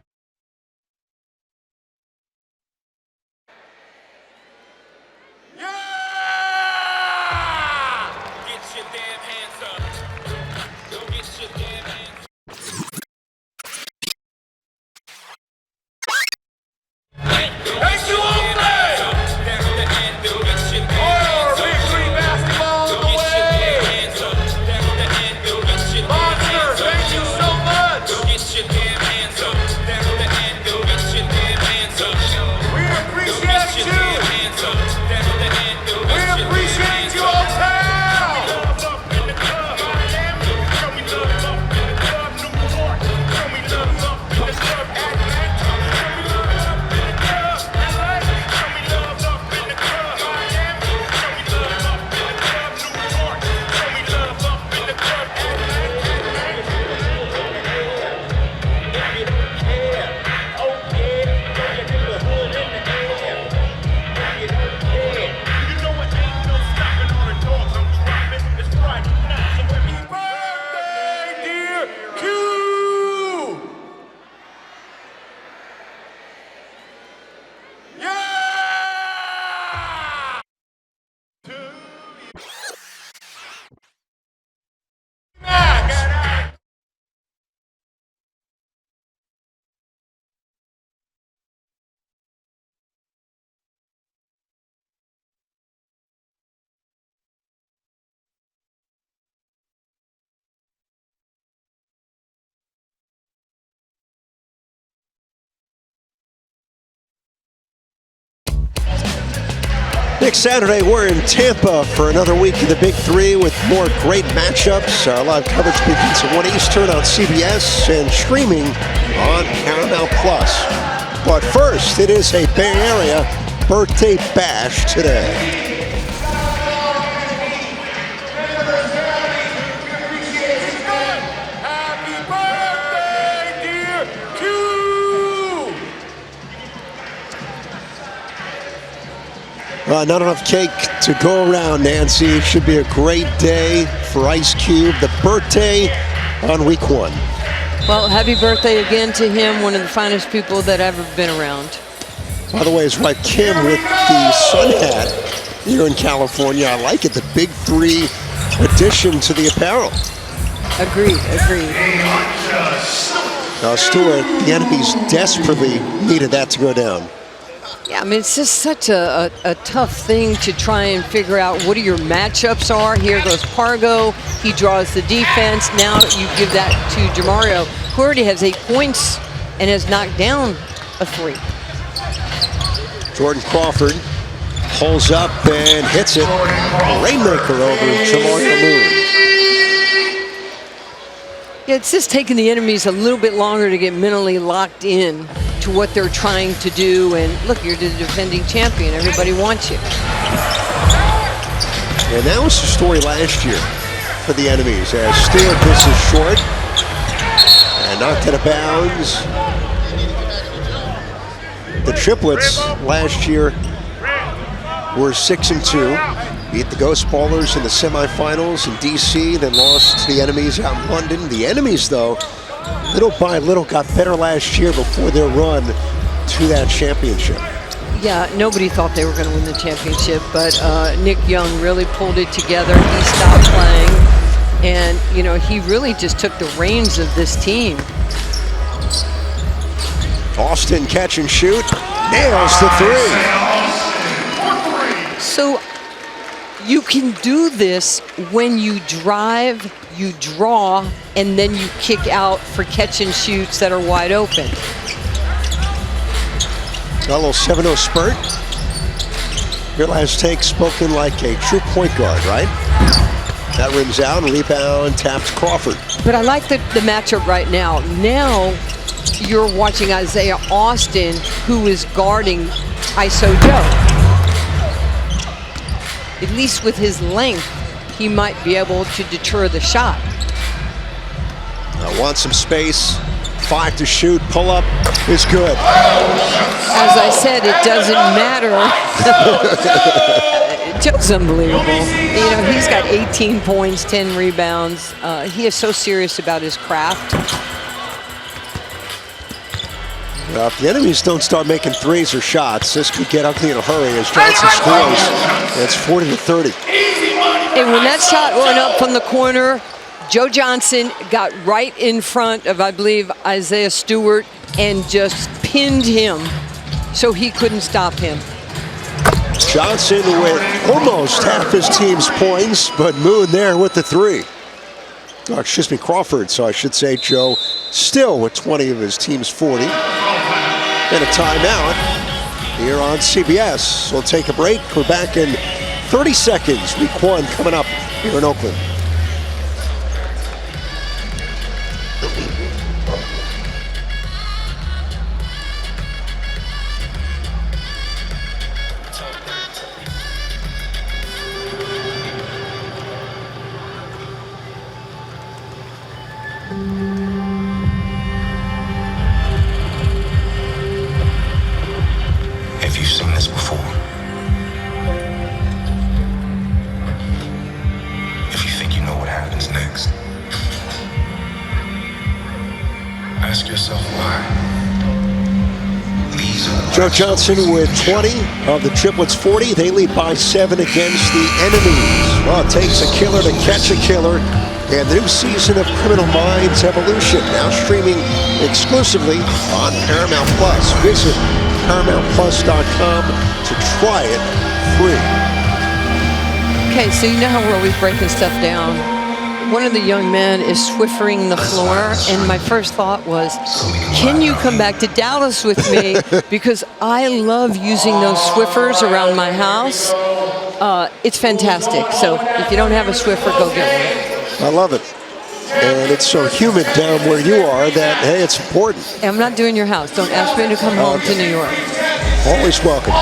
Next Saturday, we're in Tampa for another week of the Big Three with more great matchups. Our live coverage begins at 1 Eastern on CBS and streaming on Paramount+. But first, it is a Bay Area birthday bash today. Not enough cake to go around, Nancy. It should be a great day for Ice Cube, the birthday on week 1. Well, happy birthday again to him, one of the finest people that I've ever been around. By the way, his wife Kim with the sun hat here in California. I like it. The Big 3 addition to the apparel. Agreed. Now, Stewart, the enemies desperately needed that to go down. Yeah, I mean, it's just such a tough thing to try and figure out what your matchups are. Here goes Pargo. He draws the defense. Now you give that to Jamario, who already has 8 points and has knocked down a 3. Jordan Crawford pulls up and hits it. Rainmaker over Jamario Moon. Yeah, it's just taking the enemies a little bit longer to get mentally locked in to what they're trying to do. And look, you're the defending champion. Everybody wants you. And that was the story last year for the enemies, as Stewart misses short and knocked out of bounds. The Triplets last year were 6-2. Beat the Ghost Ballers in the semifinals in DC, then lost to the enemies out in London. The enemies, though, little by little got better last year before their run to that championship. Yeah, nobody thought they were going to win the championship, but Nick Young really pulled it together. He stopped playing, and, you know, he really just took the reins of this team. Austin catch and shoot, nails the 3. So you can do this when you drive, you draw, and then you kick out for catch and shoots that are wide open. Got a little 7-0 spurt. Your last take spoken like a true point guard, right? That rims out, rebound, taps Crawford. But I like the matchup right now. Now you're watching Isaiah Austin, who is guarding ISO Joe. At least with his length, he might be able to deter the shot. I want some space. 5 to shoot. Pull up is good. As I said, it doesn't matter. Joe's unbelievable. You know, he's got 18 points, 10 rebounds. He is so serious about his craft. Well, if the enemies don't start making threes or shots, this could get ugly in a hurry as Johnson scores. It's 40-30. And when that shot went up from the corner, Joe Johnson got right in front of, I believe, Isaiah Stewart and just pinned him so he couldn't stop him. Johnson with almost half his team's points, but Moon there with the 3. Oh, excuse me, Crawford, so I should say Joe still with 20 of his team's 40. And a timeout here on CBS. We'll take a break. We're back in 30 seconds. Week 1 coming up here in Oakland. Have you seen this before? If you think you know what happens next, ask yourself why. Joe Johnson with 20 of the Triplets 40. They lead by 7 against the enemies. Well, it takes a killer to catch a killer. And the new season of Criminal Minds Evolution, now streaming exclusively on Paramount Plus. Visit ParamountPlus.com to try it free. Okay, so you know how we're always breaking stuff down. One of the young men is Swiffering the floor, and my first thought was, can you come back to Dallas with me? Because I love using those Swiffers around my house. It's fantastic. So if you don't have a Swiffer, go get one. I love it. And it's so humid down where you are that, hey, it's important. I'm not doing your house. Don't ask me to come home to New York. Always welcome.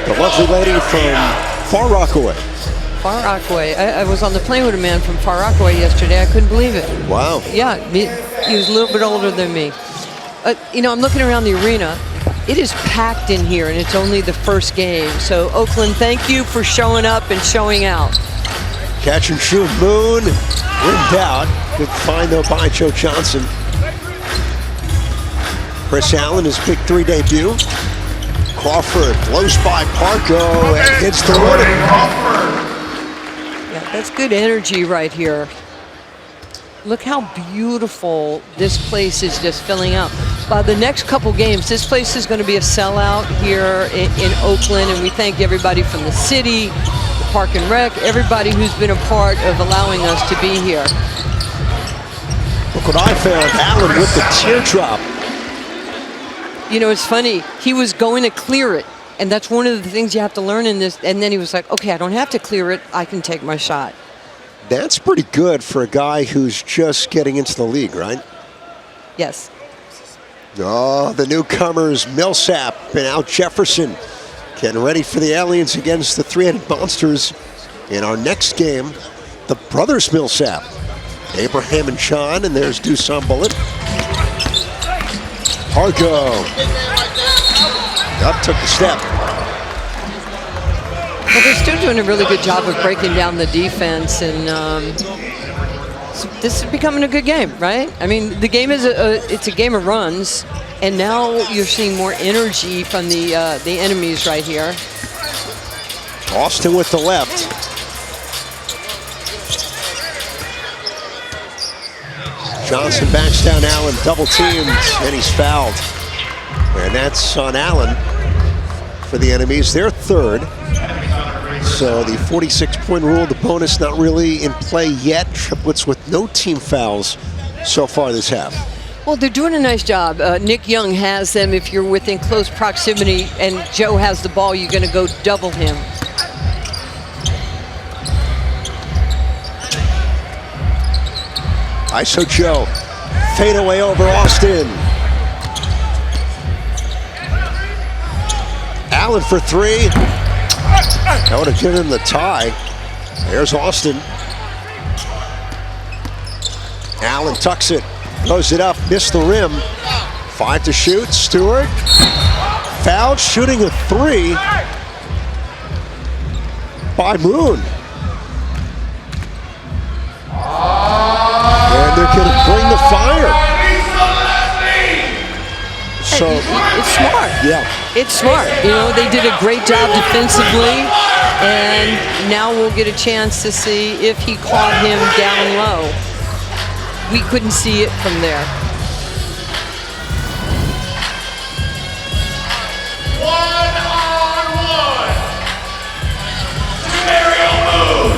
The lovely lady from Far Rockaway. Far Rockaway. I was on the plane with a man from Far Rockaway yesterday. I couldn't believe it. Wow. Yeah, he was a little bit older than me. You know, I'm looking around the arena. It is packed in here, and it's only the first game. So, Oakland, thank you for showing up and showing out. Catch and shoot, Moon, rimmed out. Good find though by Joe Johnson. Chris Allen, his Big 3 debut. Crawford blows by Pargo and hits the winner. Yeah, that's good energy right here. Look how beautiful this place is just filling up. By the next couple games, this place is going to be a sellout here in Oakland, and we thank everybody from the city, the Park and Rec, everybody who's been a part of allowing us to be here. Look what I found, Allen with the teardrop. You know, it's funny, he was going to clear it, and that's one of the things you have to learn in this, and then he was like, okay, I don't have to clear it, I can take my shot. That's pretty good for a guy who's just getting into the league, right? Yes. Oh, the newcomers, Millsap and Al Jefferson, getting ready for the Aliens against the three-headed monsters in our next game, the brothers Millsap. Abraham and Sean, and there's Doosan Bullet. Pargo. Up took the step. But they're still doing a really good job of breaking down the defense, and this is becoming a good game, right? I mean, the game is it's a game of runs, and now you're seeing more energy from the enemies right here. Austin with the left. Johnson backs down Allen, double teamed, and he's fouled. And that's on Allen for the enemies, their third. So the 46-point rule, the bonus not really in play yet. Triplets with no team fouls so far this half. Well, they're doing a nice job. Nick Young has them. If you're within close proximity and Joe has the ball, you're going to go double him. ISO Joe, fade away over Austin. Allen for three. That would have given him the tie. There's Austin. Allen tucks it, throws it up, missed the rim. 5 to shoot, Stewart. Fouled, shooting a three by Moon. And they're going to bring the fire. So it's smart. Yeah. It's smart. You know, they did a great job defensively, and now we'll get a chance to see if he caught him down low. We couldn't see it from there. One-on-one. Aerial move.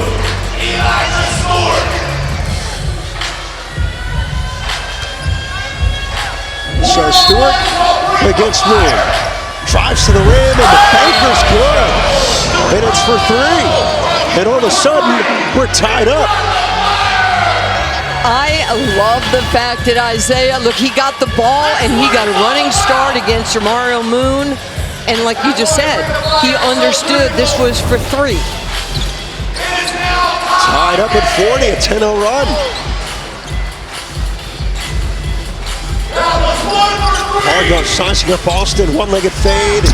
Elijah Sport. So Stewart against Moon. Drives to the rim, and the banker's good. And it's for three. And all of a sudden, we're tied up. I love the fact that Isaiah, look, he got the ball and he got a running start against Mario Moon. And like you just said, he understood this was for three. Tied up at 40, a 10-0 run. Pargo sizing up Austin, one-legged fade.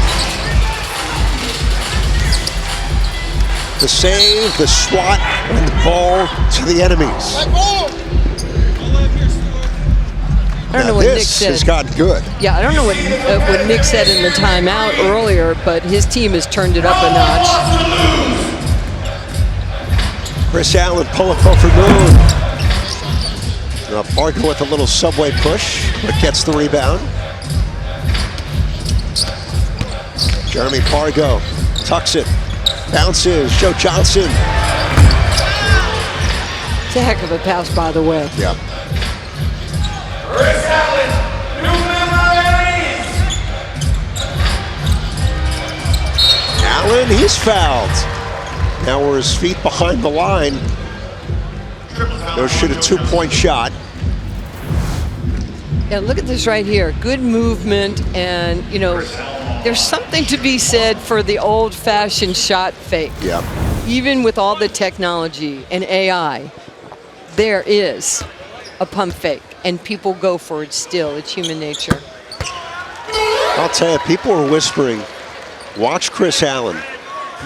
The save, the swat, and the ball to the enemies. I don't know what Nick said. This has gotten good. Yeah, I don't know what Nick said in the timeout earlier, but his team has turned it up a notch. Chris Allen pulling for Moon. Pargo with a little subway push, but gets the rebound. Jeremy Pargo tucks it, bounces, Joe Johnson. It's a heck of a pass, by the way. Yeah. Chris Allen, new memories. Allen, he's fouled. Now we're his feet behind the line. They'll shoot a two-point shot. Yeah, look at this right here. Good movement, and you know, there's something to be said for the old-fashioned shot fake. Yeah. Even with all the technology and AI, there is a pump fake, and people go for it still. It's human nature. I'll tell you, people are whispering, watch Chris Allen.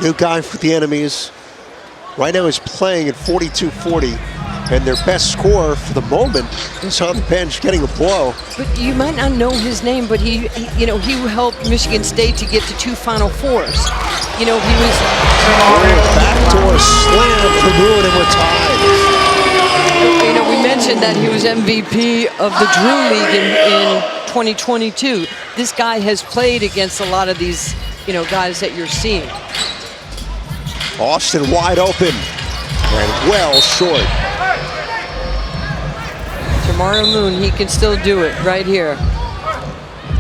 New guy for the enemies. Right now he's playing at 42-40. and their best scorer for the moment is on the bench getting a blow. But you might not know his name, but he helped Michigan State to get to 2 Final Fours. He was backdoor slam for Moon, and we're tied. We mentioned that he was MVP of the Drew League in 2022. This guy has played against a lot of these, guys that you're seeing. Austin wide open and well short. Tomorrow Moon, he can still do it right here.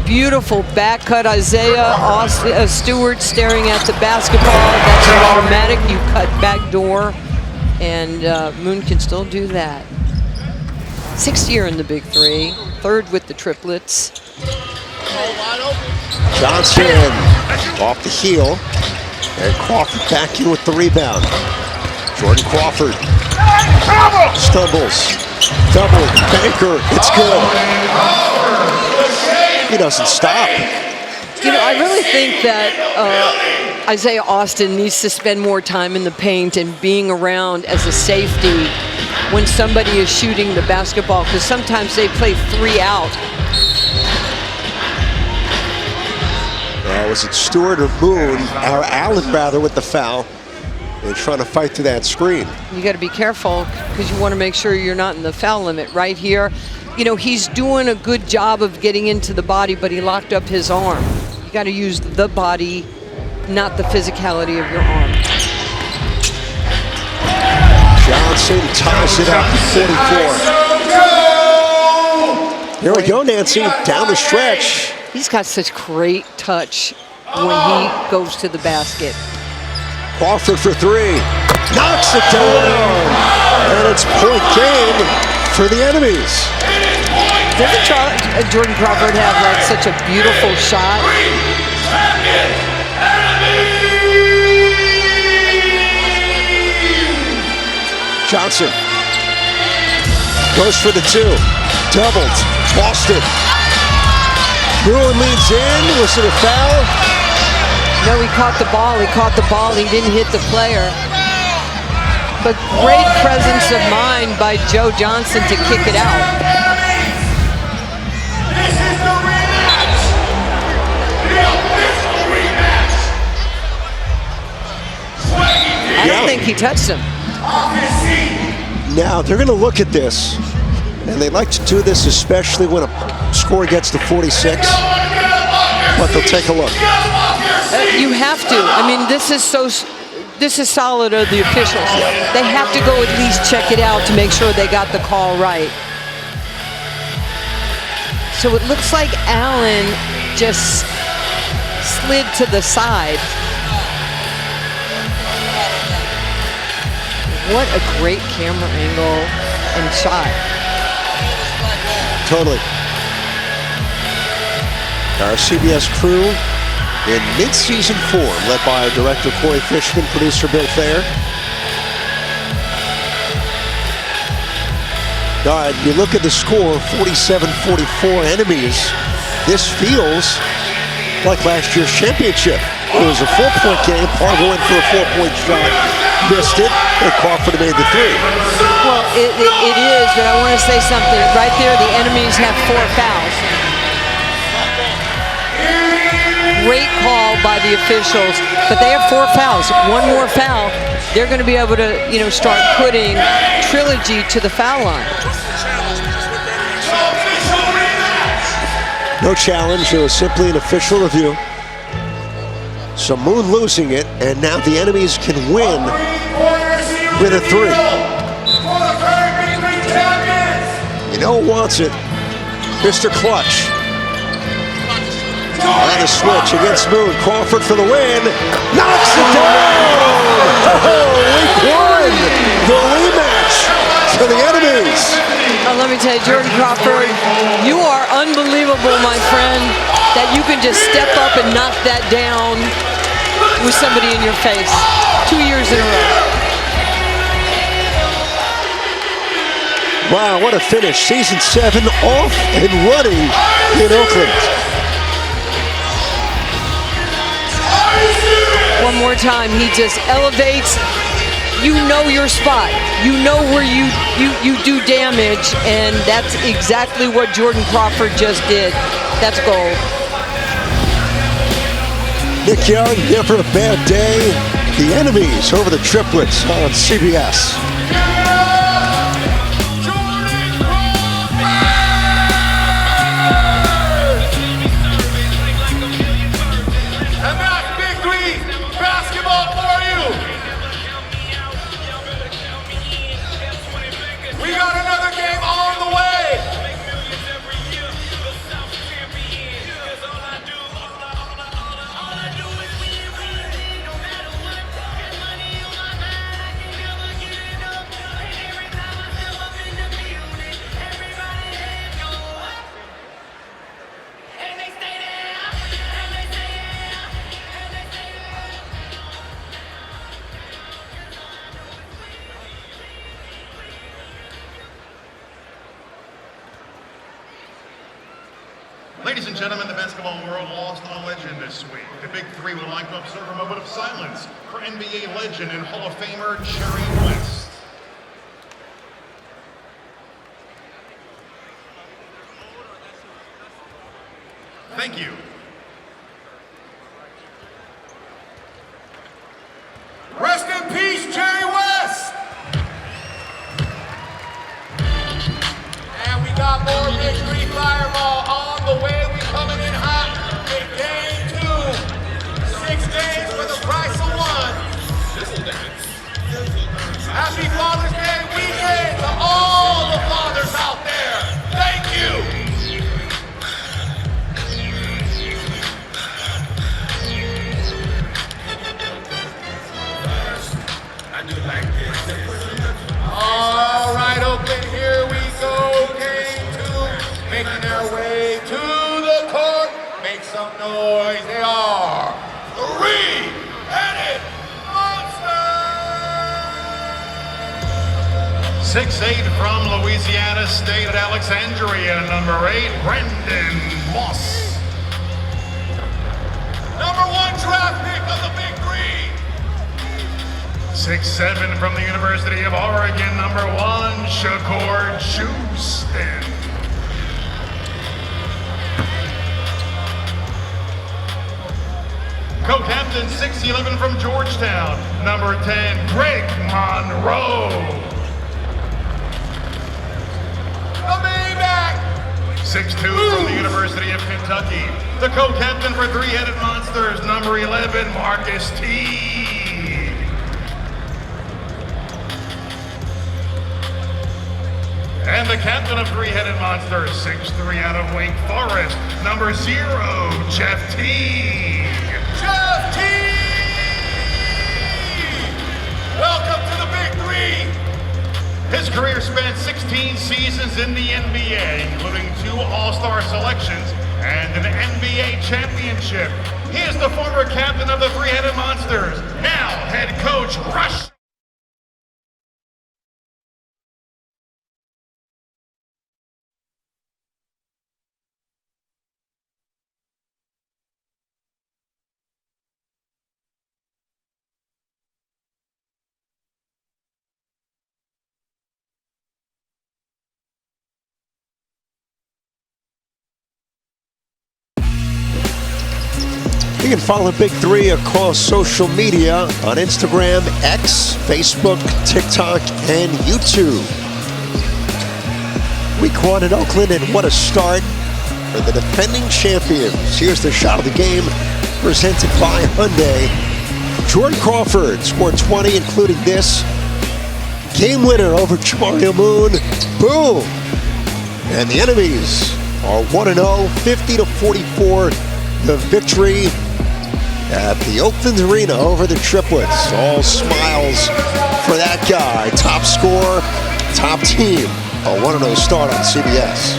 Beautiful back cut, Isaiah Stewart staring at the basketball. That's an automatic. You cut back door, and Moon can still do that. 6th year in the Big 3, 3rd with the Triplets. Johnson off the heel, and Crawford back in with the rebound. Jordan Crawford stumbles, double, banker, it's good. He doesn't stop. I really think that Isaiah Austin needs to spend more time in the paint and being around as a safety when somebody is shooting the basketball, because sometimes they play 3 out. Was it Stewart or Moon, or Allen rather, with the foul? They're trying to fight through that screen. You got to be careful because you want to make sure you're not in the foul limit right here. He's doing a good job of getting into the body, but he locked up his arm. You got to use the body, not the physicality of your arm. Johnson ties it up to 44. Here we go, Nancy, down the stretch. He's got such great touch when he goes to the basket. Crawford for 3, knocks it down, and it's point game for the enemies. Doesn't Jordan Crawford have such a beautiful shot? Johnson goes for the 2, doubled, lost it. Bruin leads in, was it a foul? No, he caught the ball, he didn't hit the player. But great presence of mind by Joe Johnson to kick it out. This is the rematch! The official rematch! I don't think he touched him. Now, they're going to look at this, and they like to do this especially when a score gets to 46, but they'll take a look. You have to. I mean, this is solid of the officials. They have to go at least check it out to make sure they got the call right. So it looks like Allen just slid to the side. What a great camera angle and shot. Totally. Our CBS crew in mid-season form, led by our director Corey Fishman, producer Bill Fair. All right, you look at the score, 47-44 enemies. This feels like last year's championship. It was a 4-point game. Pargo went for a 4-point shot, missed it, and Crawford made the 3. Well, it is, but I want to say something. Right there, the enemies have 4 fouls. Great call by the officials, but they have 4 fouls. One more foul, they're going to be able to, start putting Trilogy to the foul line. No challenge, it was simply an official review. So Moon losing it, and now the enemies can win with a 3. You know who wants it? Mr. Clutch. On the switch against Moon. Crawford for the win. Knocks it down! Oh, week 1! The rematch for the enemies. Let me tell you, Jordan Crawford, you are unbelievable, my friend, that you can just step up and knock that down with somebody in your face 2 years in a row. Wow, what a finish. Season 7 off and running in Oakland. One more time, he just elevates you know your spot. You know where you do damage, and that's exactly what Jordan Crawford just did. That's gold. Nick Young, never a bad day. The enemies over the Triplets on CBS. Ladies and gentlemen, the basketball world lost a legend this week. The Big Three would like to observe a moment of silence for NBA legend and Hall of Famer Jerry West. Thank you. Rest in peace, Jerry West! And we got more Big 3 Fireball on the way. We coming in hot in game 2. 6 games for the price of 1. Happy Father's Day weekend to all the fathers out there. Thank you. All right, Oakland, here we go. Game 2, making their way to the court. Make some noise. They are three-headed monsters. 6'8" from Louisiana State at Alexandria, number 8, Brendan Moss. Number 1 draft pick of the Big 3. 6'7" from the University of Oregon, number 1, Shakur Houston. Co-captain 6'11" from Georgetown, number 10, Greg Monroe. The Maybach. 6'2" from the University of Kentucky, the co-captain for Three-Headed Monsters, number 11, Marcus T. And the captain of Three-Headed Monsters, 6'3" out of Wake Forest, number 0, Jeff T. Jeff T. Welcome to the Big 3. His career spanned 16 seasons in the NBA, including 2 All-Star selections and an NBA championship. He is the former captain of the Three-Headed Monsters, now head coach Rush. You can follow Big 3 across social media on Instagram, X, Facebook, TikTok, and YouTube. Week 1 in Oakland, and what a start for the defending champions. Here's the shot of the game presented by Hyundai. Jordan Crawford scored 20, including this. Game winner over Mario Moon. Boom! And the enemies are 1-0, 50-44. The victory at the Oakland Arena over the Triplets. All smiles for that guy. Top scorer, top team. A 1-0 start on CBS.